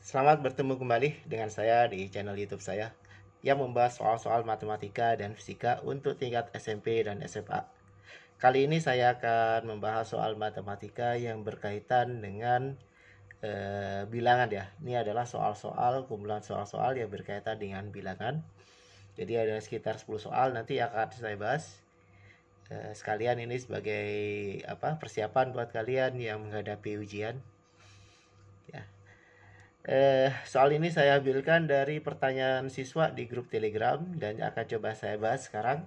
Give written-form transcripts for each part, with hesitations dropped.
Selamat bertemu kembali dengan saya di channel YouTube saya yang membahas soal-soal matematika dan fisika untuk tingkat SMP dan SMA. Kali ini saya akan membahas soal matematika yang berkaitan dengan bilangan ya. Ini adalah soal-soal kumpulan soal-soal yang berkaitan dengan bilangan. Jadi ada sekitar 10 soal nanti akan saya bahas. Sekalian ini sebagai persiapan buat kalian yang menghadapi ujian. Ya. Soal ini saya ambilkan dari pertanyaan siswa di grup Telegram dan akan coba saya bahas sekarang.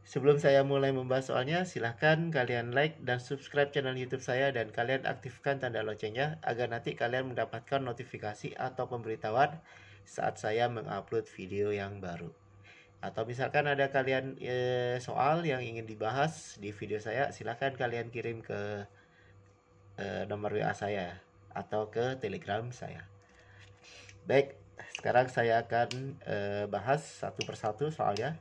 Sebelum saya mulai membahas soalnya, silahkan kalian like dan subscribe channel YouTube saya dan kalian aktifkan tanda loncengnya agar nanti kalian mendapatkan notifikasi atau pemberitahuan saat saya mengupload video yang baru. Atau misalkan ada kalian soal yang ingin dibahas di video saya, silahkan kalian kirim ke nomor WA saya atau ke Telegram saya. Baik, sekarang saya akan bahas satu persatu soalnya.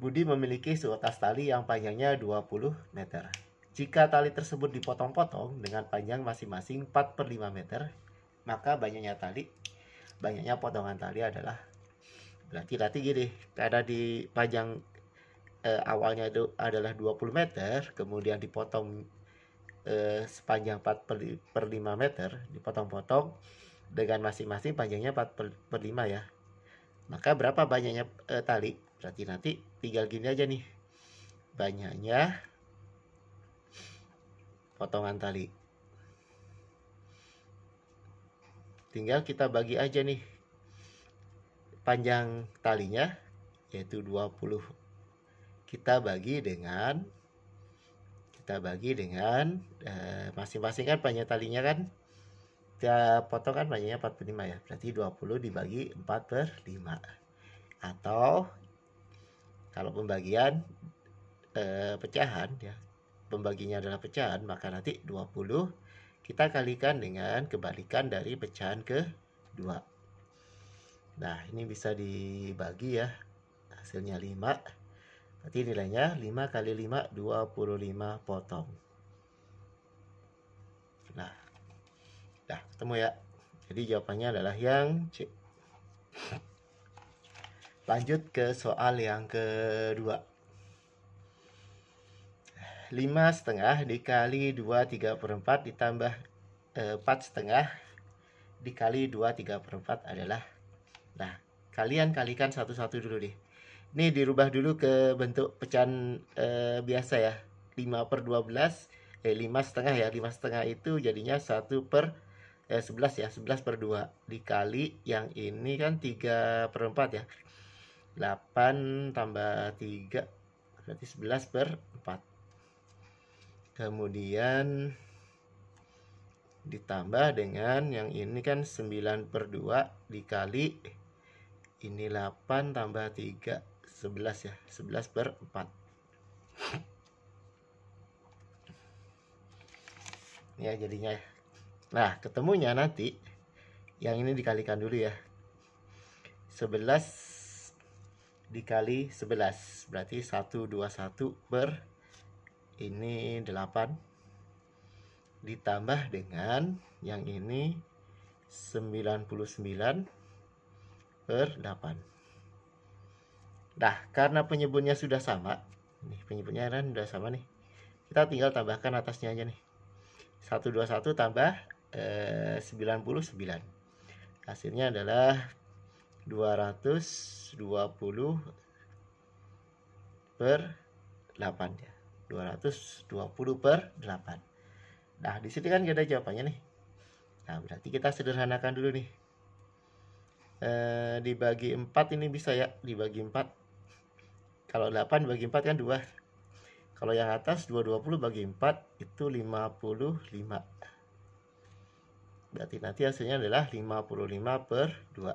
Budi memiliki seutas tali yang panjangnya 20 meter. Jika tali tersebut dipotong-potong dengan panjang masing-masing 4 per 5 meter, maka banyaknya potongan tali adalah, berarti gini, karena di panjang awalnya itu adalah 20 meter, kemudian dipotong sepanjang 4 per 5 meter, dipotong-potong dengan masing-masing panjangnya 4 per 5 ya. Maka berapa banyaknya tali? Berarti nanti tinggal gini aja nih. Banyaknya potongan tali. Tinggal kita bagi aja nih. Panjang talinya yaitu 20. Kita bagi dengan masing-masing kan panjang talinya kan kita potong kan panjangnya 45 ya. Berarti 20 dibagi 4 per 5. Atau kalau pembagian pecahan ya, pembaginya adalah pecahan, maka nanti 20 kita kalikan dengan kebalikan dari pecahan ke-2. Nah, ini bisa dibagi ya. Hasilnya 5. Berarti nilainya 5 kali 5, 25 potong. Nah, ketemu ya. Jadi jawabannya adalah yang C. Lanjut ke soal yang kedua. 5,5 dikali 2/3/4 ditambah 4,5 dikali 2/3/4 adalah. Nah, kalian kalikan satu-satu dulu deh. Ini dirubah dulu ke bentuk pecahan biasa ya. 5 per 12, 5,5 ya. 5,5 itu jadinya 1 per 11 ya. 11 per 2 dikali yang ini kan 3 per 4 ya. 8 tambah 3 berarti 11 per 4. Kemudian ditambah dengan yang ini kan 9 per 2 dikali ini 8 tambah 3 11 ya, 11 per 4. Ya jadinya. Nah, ketemunya nanti yang ini dikalikan dulu ya. 11 dikali 11 berarti 121 per ini 8 ditambah dengan yang ini 99 per 8. Nah, karena penyebutnya sudah sama, nih penyebutnya kan sudah sama nih, kita tinggal tambahkan atasnya aja nih. 121 tambah 99. Hasilnya adalah 220 per 8 ya. 220 per 8. Nah, di sini kan ada jawabannya nih. Nah, berarti kita sederhanakan dulu nih. Dibagi 4 ini bisa ya, dibagi 4. Kalau 8 dibagi 4 kan 2. Kalau yang atas 220 bagi 4 itu 55. Berarti nanti hasilnya adalah 55 per 2.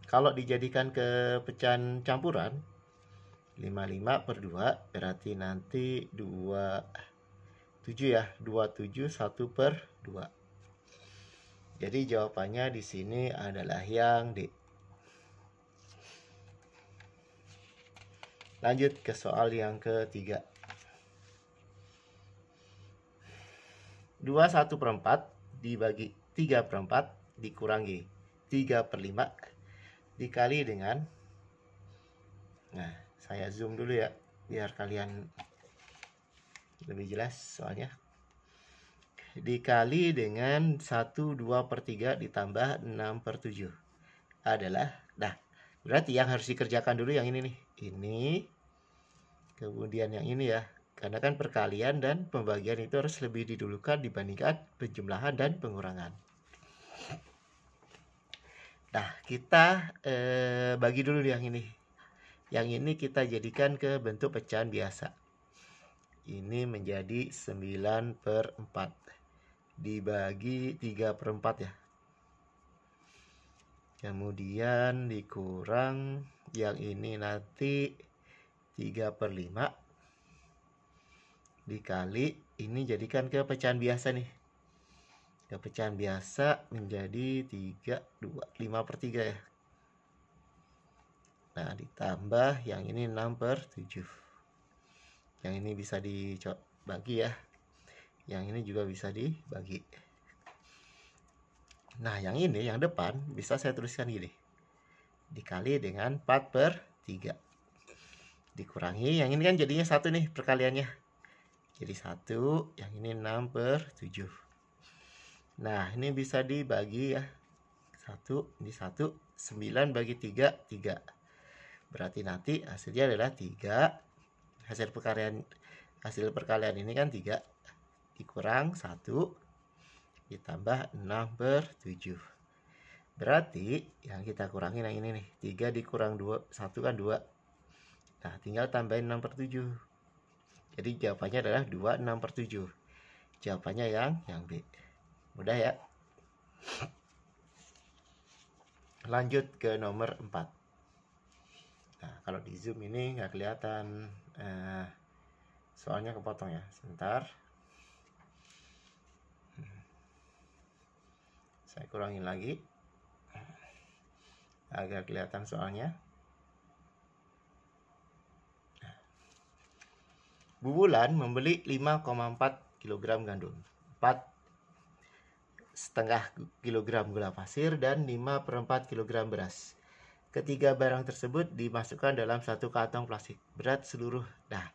Kalau dijadikan ke pecahan campuran 55 per 2 berarti nanti 27 ya, 27 1 per 2. Jadi jawabannya di sini adalah yang D. Lanjut ke soal yang ketiga. 2 21/4 dibagi 3/4 dikurangi 3/5 dikali dengan, nah saya zoom dulu ya biar kalian lebih jelas soalnya, dikali dengan 1/2/3 ditambah 6/7 adalah, nah berarti yang harus dikerjakan dulu yang ini nih, ini kemudian yang ini ya, karena kan perkalian dan pembagian itu harus lebih didulukan dibandingkan penjumlahan dan pengurangan. Nah kita bagi dulu yang ini. Yang ini kita jadikan ke bentuk pecahan biasa. Ini menjadi 9/4 dibagi 3/4 ya. Kemudian dikurang yang ini nanti 3/5 dikali ini jadikan ke pecahan biasa nih. Ke pecahan biasa menjadi 5/3 ya. Nah, ditambah yang ini 6/7. Yang ini bisa dibagi ya. Yang ini juga bisa dibagi. Nah, yang ini, yang depan, bisa saya tuliskan gini. Dikali dengan 4/3. Dikurangi, yang ini kan jadinya 1 nih perkaliannya. Jadi 1, yang ini 6/7. Nah, ini bisa dibagi ya. 1, ini 1, 9 bagi 3, 3. Berarti nanti hasilnya adalah 3. Hasil perkalian ini kan 3 dikurang 1 ditambah 6/7. Berarti yang kita kurangin yang ini nih, 3 dikurang 2, 1 kan 2. Nah, tinggal tambahin 6/7. Jadi jawabannya adalah 2/6/7. Jawabannya yang B. Mudah ya. Lanjut ke nomor 4. Nah, kalau di zoom ini nggak kelihatan, soalnya kepotong ya. Sebentar. Saya kurangin lagi agar kelihatan soalnya. Bu Bulan membeli 5,4 kg gandum, 4,5 kg gula pasir, dan 5/4 kg beras. Ketiga barang tersebut dimasukkan dalam satu kantong plastik. Berat seluruh. Nah,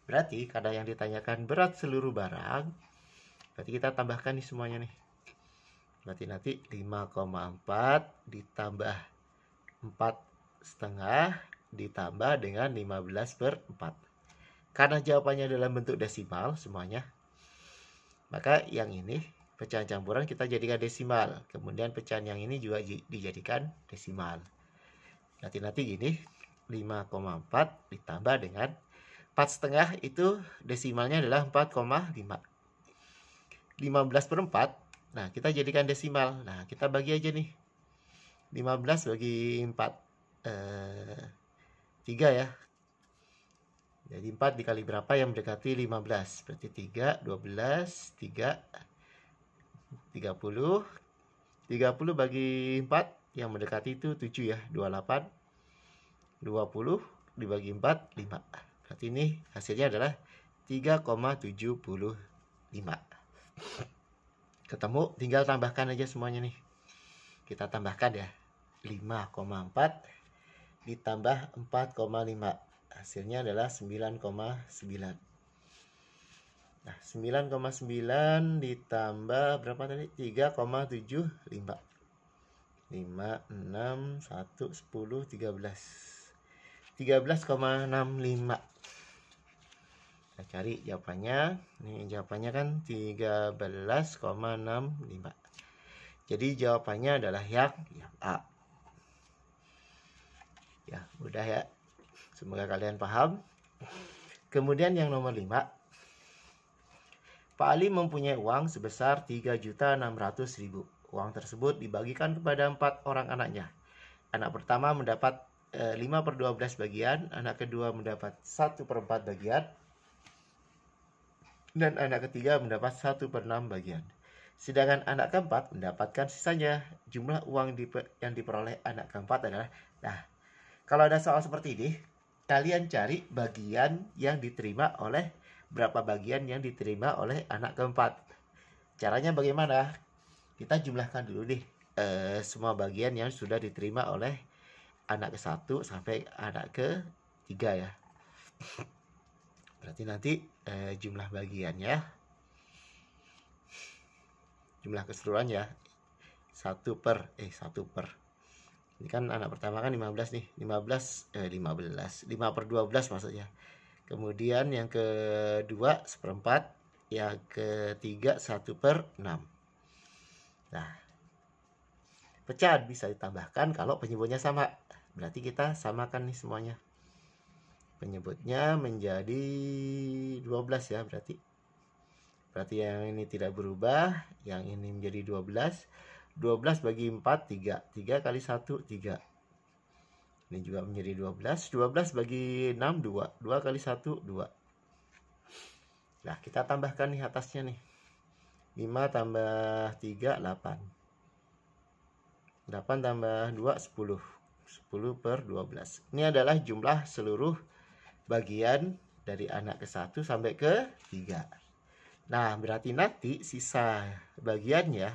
berarti karena yang ditanyakan berat seluruh barang, berarti kita tambahkan nih semuanya nih. Berarti nanti 5,4 ditambah 4,5 ditambah dengan 15/4. Karena jawabannya dalam bentuk desimal semuanya, maka yang ini pecahan campuran kita jadikan desimal. Kemudian pecahan yang ini juga dijadikan desimal. Nanti gini, 5,4 ditambah dengan 4,5 itu desimalnya adalah 4,5. 15/4, nah kita jadikan desimal. Nah, kita bagi aja nih. 15 bagi 4, 3 ya. Jadi 4 dikali berapa yang mendekati 15? Berarti 3, 12, 3, 30. 30 bagi 4 yang mendekati itu 7 ya, 28. 20 dibagi 4, 5. Berarti ini hasilnya adalah 3,75. Ketemu, tinggal tambahkan aja semuanya nih. Kita tambahkan ya. 5,4 ditambah 4,5. Hasilnya adalah 9,9. Nah, 9,9 ditambah berapa tadi? 3,75. 5, 6, 1, 10, 13. 13,65. Kita cari jawabannya. Ini jawabannya kan 13,65. Jadi jawabannya adalah yang A. Ya, mudah ya. Semoga kalian paham. Kemudian yang nomor 5. Pak Ali mempunyai uang sebesar 3.600.000. Uang tersebut dibagikan kepada 4 orang anaknya. Anak pertama mendapat 5/12 bagian, anak kedua mendapat 1/4 bagian, dan anak ketiga mendapat 1/6 bagian. Sedangkan anak keempat mendapatkan sisanya. Jumlah uang yang diperoleh anak keempat adalah, nah, kalau ada soal seperti ini, kalian cari bagian yang diterima oleh, berapa bagian yang diterima oleh anak keempat. Caranya bagaimana? Kita jumlahkan dulu nih semua bagian yang sudah diterima oleh anak ke-1 sampai anak ke-3 ya. Berarti nanti jumlah bagiannya, jumlah keseluruhan ya, 1 per ini kan anak pertama kan 15 nih, 5 per 12 maksudnya. Kemudian yang kedua 1/4, yang ketiga 1 per 6. Nah, pecahan bisa ditambahkan kalau penyebutnya sama. Berarti kita samakan nih semuanya. Penyebutnya menjadi 12 ya berarti. Berarti yang ini tidak berubah, yang ini menjadi 12. 12 bagi 4, 3. 3 kali 1, 3. Ini juga menjadi 12. 12 bagi 6, 2. 2 kali 1, 2. Nah, kita tambahkan nih atasnya nih. 5 tambah 3, 8. 8 tambah 2, 10. 10 per 12. Ini adalah jumlah seluruh bagian dari anak ke-1 sampai ke-3. Nah, berarti nanti sisa bagiannya,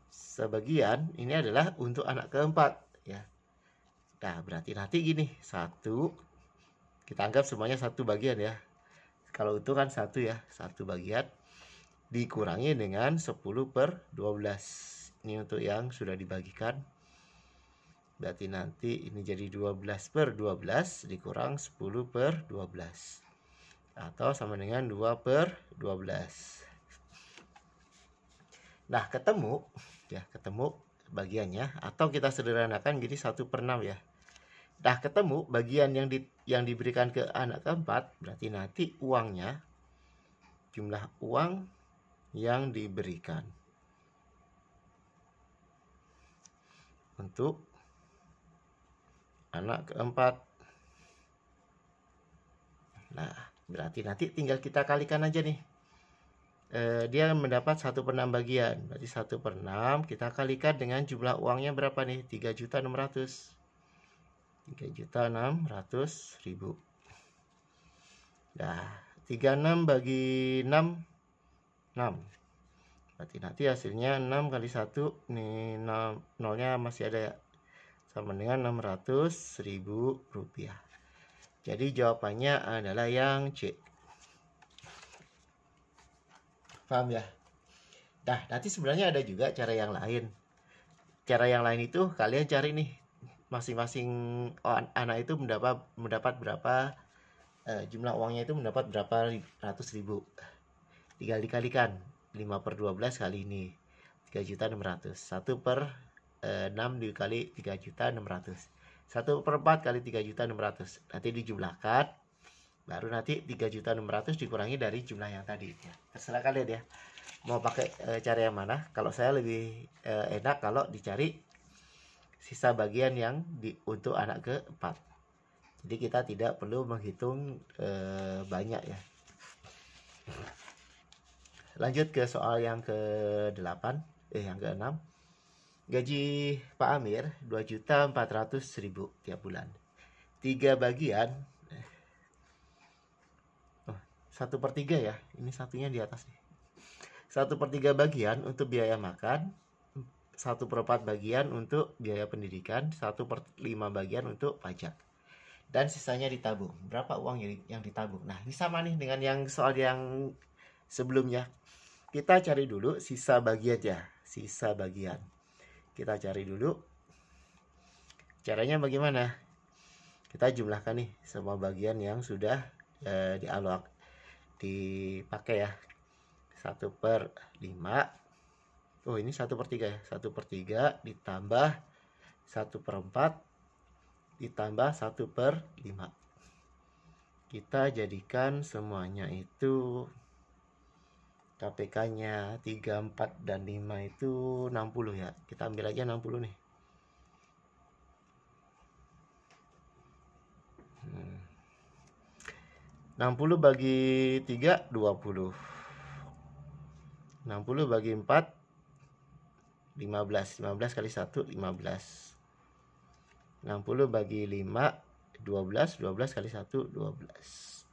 sebagian ini adalah untuk anak ke-4 ya. Nah, berarti nanti gini, 1, kita anggap semuanya 1 bagian ya. Kalau itu kan 1 ya, 1 bagian dikurangi dengan 10 per 12. Ini untuk yang sudah dibagikan. Berarti nanti ini jadi 12 per 12 dikurang 10 per 12. Atau sama dengan 2 per 12. Nah, ketemu bagiannya, atau kita sederhanakan jadi 1 per 6 ya. Nah, ketemu bagian yang diberikan ke anak ke-4, berarti nanti uangnya, jumlah uang yang diberikan untuk anak ke-4. Nah, berarti nanti tinggal kita kalikan aja nih. Dia mendapat 1 per 6 bagian. Berarti 1 per 6 kita kalikan dengan jumlah uangnya berapa nih? 3.600.000. 3.600.000. Nah, 36 bagi 6, 6. Berarti nanti hasilnya 6 kali 1, nih 6, nolnya masih ada ya, sama dengan 600.000 rupiah. Jadi jawabannya adalah yang C. Paham ya? Nah, nanti sebenarnya ada juga cara yang lain. Cara yang lain itu kalian cari nih, masing-masing anak itu mendapat berapa, jumlah uangnya itu mendapat berapa ratus ribu. Tinggal dikalikan 5 per 12 kali ini 3.600.000. 1 per 6 dikali 3.600.000. 1 per 4 kali 3.600.000. Nanti dijumlahkan, baru nanti 3.600.000 dikurangi dari jumlah yang tadi ya. Terserah kalian ya, mau pakai cara yang mana. Kalau saya lebih enak kalau dicari sisa bagian yang untuk anak ke-4. Jadi kita tidak perlu menghitung banyak ya. Lanjut ke soal yang ke-8, yang ke-6. Gaji Pak Amir 2.400.000 tiap bulan. 3 bagian, 1 per 3 ya, ini satunya di atas nih. 1 per 3 bagian untuk biaya makan, 1 per 4 bagian untuk biaya pendidikan, 1 per 5 bagian untuk pajak. Dan sisanya ditabung. Berapa uang yang ditabung? Nah, ini sama nih dengan yang soal yang sebelumnya. Kita cari dulu sisa bagian ya, sisa bagian. Kita cari dulu. Caranya bagaimana? Kita jumlahkan nih semua bagian yang sudah dipakai ya. 1 per 5. Oh, ini 1 per 3 ya. 1 per 3 ditambah 1 per 4 ditambah 1 per 5. Kita jadikan semuanya itu KPK-nya 3, 4, dan 5 itu 60 ya. Kita ambil aja 60 nih. 60 bagi 3, 20. 60 bagi 4, 15. 15 kali 1, 15. 60 bagi 5, 12. 12 kali 1, 12.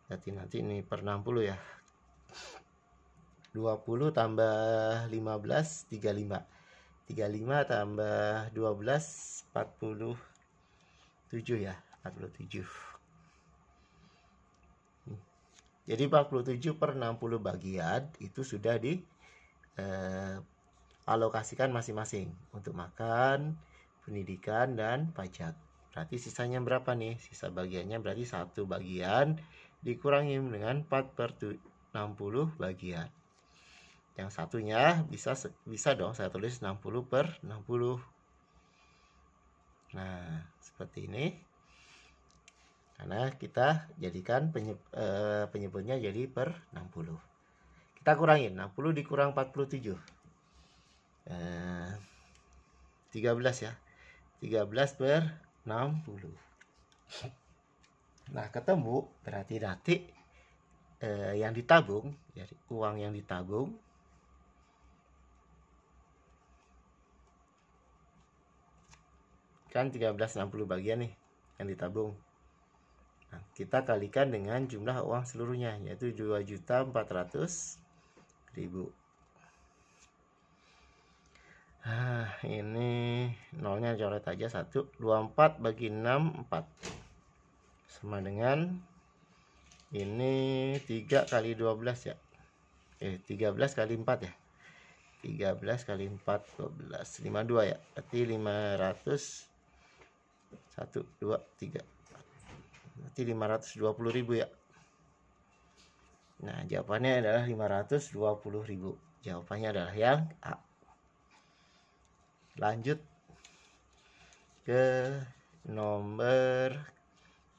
Berarti nanti ini per 60 ya. 20 tambah 15, 35. 35 tambah 12, 47 ya, 47. Jadi 47 per 60 bagian itu sudah di alokasikan masing-masing untuk makan, pendidikan, dan pajak. Berarti sisanya berapa nih? Sisa bagiannya berarti 1 bagian dikurangi dengan 4 per 60 bagian. Yang satunya bisa dong saya tulis 60 per 60. Nah, seperti ini. Karena kita jadikan penyebutnya jadi per 60. Kita kurangin, 60 dikurang 47. 13 ya. 13 per 60. Nah, ketemu berarti nanti yang ditabung, jadi uang yang ditabung kan 1360 bagian nih yang ditabung. Nah, kita kalikan dengan jumlah uang seluruhnya yaitu 2.400.000. Nah, ini nolnya coret aja 1. 24 bagi 6, 4. Sama dengan ini 3 kali 12 ya. 13 kali 4 ya. 13 kali 4, 12. 52 ya. Berarti 500. 1, 2, 3. Berarti 520.000 ya. Nah, jawabannya adalah 520.000. Jawabannya adalah yang A. Lanjut ke nomor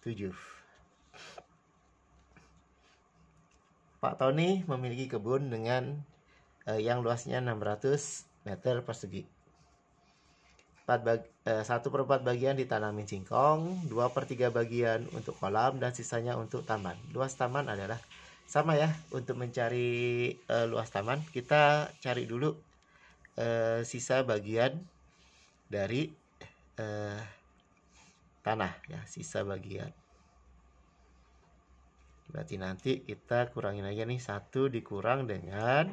7. Pak Tony memiliki kebun dengan yang luasnya 600 meter persegi. 1/4 bagian ditanamin singkong, 2/3 bagian untuk kolam, dan sisanya untuk taman. Luas taman adalah sama ya. Untuk mencari luas taman, kita cari dulu sisa bagian dari tanah ya, sisa bagian. Berarti nanti kita kurangin aja nih, 1 dikurang dengan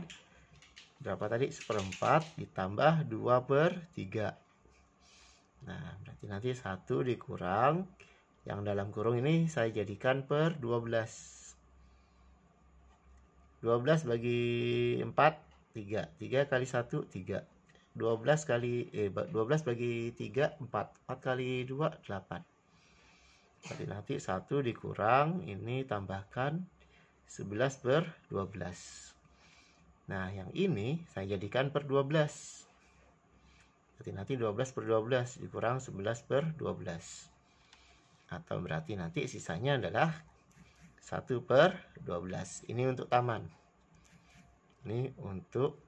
berapa tadi? 1/4 ditambah 2/3. Nah, berarti nanti 1 dikurang, yang dalam kurung ini saya jadikan per 12. 12 bagi 4, 3. 3 kali 1, 3. 12 bagi 3, 4. 4 kali 2, 8. Jadi nanti 1 dikurang, ini tambahkan 11/12. Nah, yang ini saya jadikan per 12. Berarti nanti 12/12 dikurang 11/12. Atau berarti nanti sisanya adalah 1/12. Ini untuk taman. Ini untuk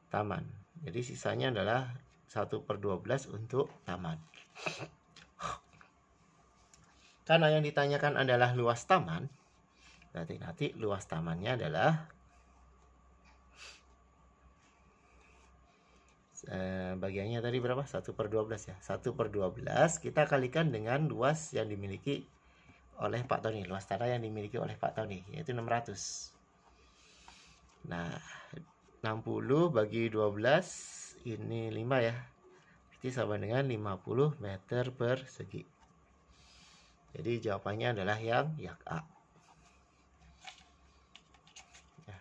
taman. Jadi sisanya adalah 1/12 untuk taman. Karena yang ditanyakan adalah luas taman, berarti nanti luas tamannya adalah bagiannya tadi berapa? 1/12 ya. 1/12 kita kalikan dengan luas yang dimiliki oleh Pak Tony. Luas tanah yang dimiliki oleh Pak Tony yaitu 600. Nah, 60 bagi 12 ini 5 ya. Berarti sama dengan 50 meter persegi. Jadi jawabannya adalah yang A. Ya,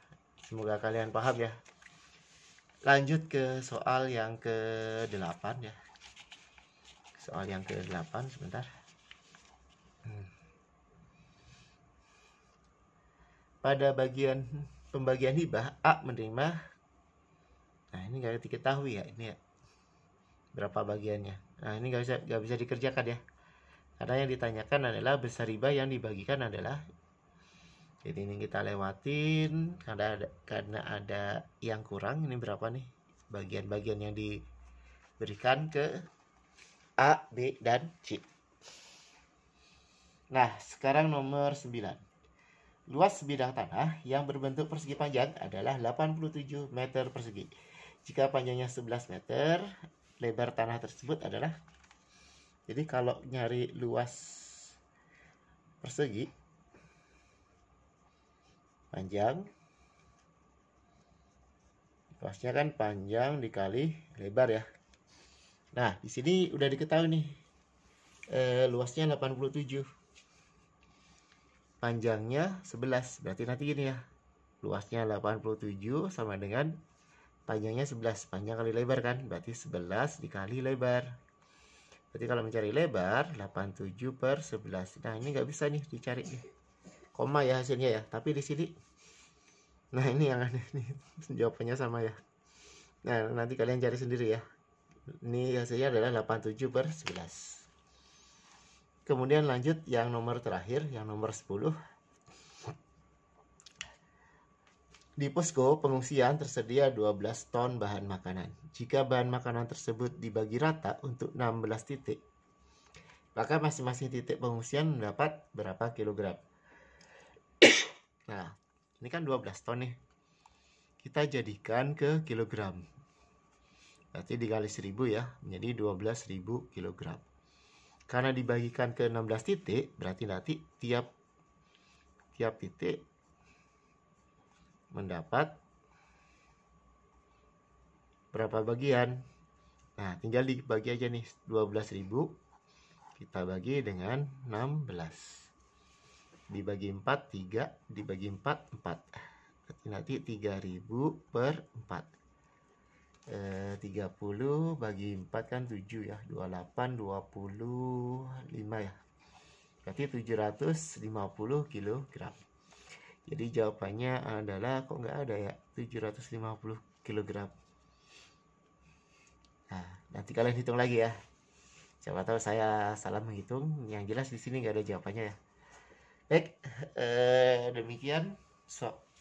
semoga kalian paham ya. Lanjut ke soal yang ke-8 ya. Soal yang ke-8 sebentar. Pada bagian pembagian hibah, A menerima. Nah, ini nggak diketahui ya, ini ya. Berapa bagiannya? Nah, ini nggak bisa dikerjakan ya. Karena yang ditanyakan adalah besar hibah yang dibagikan adalah. Jadi ini kita lewatin karena ada yang kurang. Ini berapa nih bagian-bagian yang diberikan ke A, B, dan C. Nah, sekarang nomor 9. Luas sebidang tanah yang berbentuk persegi panjang adalah 87 meter persegi. Jika panjangnya 11 meter, lebar tanah tersebut adalah. Jadi kalau nyari luas persegi panjang Luasnya kan panjang dikali lebar ya. Nah, di sini udah diketahui nih. Luasnya 87. Panjangnya 11. Berarti nanti gini ya. Luasnya 87 sama dengan panjangnya 11. Panjang kali lebar kan? Berarti 11 dikali lebar. Berarti kalau mencari lebar 87 per 11. Nah, ini nggak bisa nih dicari nih. Koma ya hasilnya ya. Tapi di sini, nah ini yang aneh nih. Jawabannya sama ya. Nah, nanti kalian cari sendiri ya. Ini hasilnya adalah 87 per 11. Kemudian lanjut yang nomor terakhir, yang nomor 10. Di posko pengungsian tersedia 12 ton bahan makanan. Jika bahan makanan tersebut dibagi rata untuk 16 titik, maka masing-masing titik pengungsian mendapat berapa kilogram. Nah, ini kan 12 ton nih. Kita jadikan ke kilogram. Berarti dikali 1000 ya, menjadi 12.000 kilogram. Karena dibagikan ke 16 titik, berarti nanti tiap titik mendapat berapa bagian. Nah, tinggal dibagi aja nih, 12.000 kita bagi dengan 16. Dibagi 4, 3, dibagi 4, 4. Berarti nanti 3000 per 4. 30 bagi 4 kan 7 ya, 28, 25 ya. Berarti 750 kg. Jadi jawabannya adalah, kok nggak ada ya, 750 kg. Nah, nanti kalian hitung lagi ya. Siapa tahu saya salah menghitung. Yang jelas di sini nggak ada jawabannya ya. Baik, demikian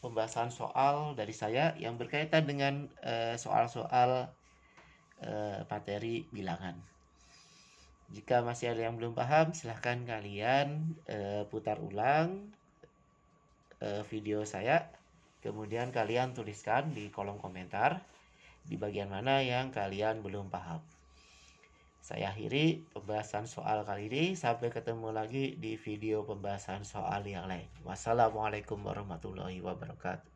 pembahasan soal dari saya yang berkaitan dengan soal-soal materi bilangan. Jika masih ada yang belum paham, silahkan kalian putar ulang video saya, kemudian kalian tuliskan di kolom komentar di bagian mana yang kalian belum paham. Saya akhiri pembahasan soal kali ini. Sampai ketemu lagi di video pembahasan soal yang lain. Wassalamualaikum warahmatullahi wabarakatuh.